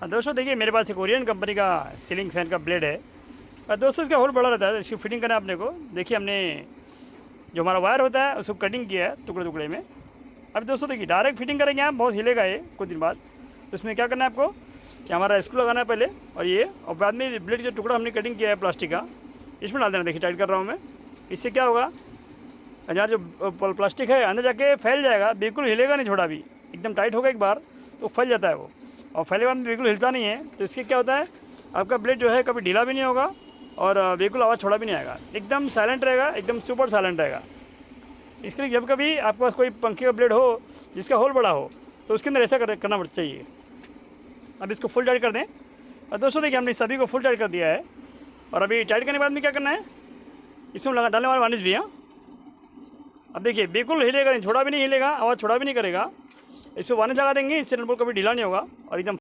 दोस्तों देखिए मेरे पास एक ओरियन कंपनी का सीलिंग फैन का ब्लेड है। दोस्तों इसका होल बड़ा रहता है, इसकी फिटिंग करना है अपने को। देखिए हमने जो हमारा वायर होता है उसको कटिंग किया है टुकड़े टुकड़े में। अब दोस्तों देखिए डायरेक्ट फिटिंग करेंगे आप, बहुत हिलेगा ये कुछ दिन बाद। तो इसमें क्या करना है आपको, ये हमारा स्क्रू लगाना है पहले, और बाद में ब्लेड जो टुकड़ा हमने कटिंग किया है प्लास्टिक का इसमें डाल देना। देखिए टाइट कर रहा हूँ मैं। इससे क्या होगा, यहाँ जो प्लास्टिक है अंदर जाके फैल जाएगा, बिल्कुल हिलेगा नहीं थोड़ा भी। एकदम टाइट होगा एक बार तो फैल जाता है वो, और फैले बाद में बिल्कुल हिलता नहीं है। तो इससे क्या होता है, आपका ब्लेड जो है कभी ढीला भी नहीं होगा और बिल्कुल आवाज़ छोड़ा भी नहीं आएगा, एकदम साइलेंट रहेगा, एकदम सुपर साइलेंट रहेगा। इसके लिए जब कभी आपके पास कोई पंखे का ब्लेड हो जिसका होल बड़ा हो तो उसके अंदर ऐसा करना चाहिए। अब इसको फुल टाइट कर दें। और दोस्तों देखिए हमने सभी को फुल टाइट कर दिया है। और अभी टाइट करने के बाद में क्या करना है, इसमें डालने वाला वार्निश भी है। अब देखिए बिल्कुल हिलेगा नहीं, छोड़ा भी नहीं हिलेगा, आवाज़ छोड़ा भी नहीं करेगा। इसको वार्निश लगा देंगे, इससे नट बोल्ट कभी ढीला नहीं होगा और एकदम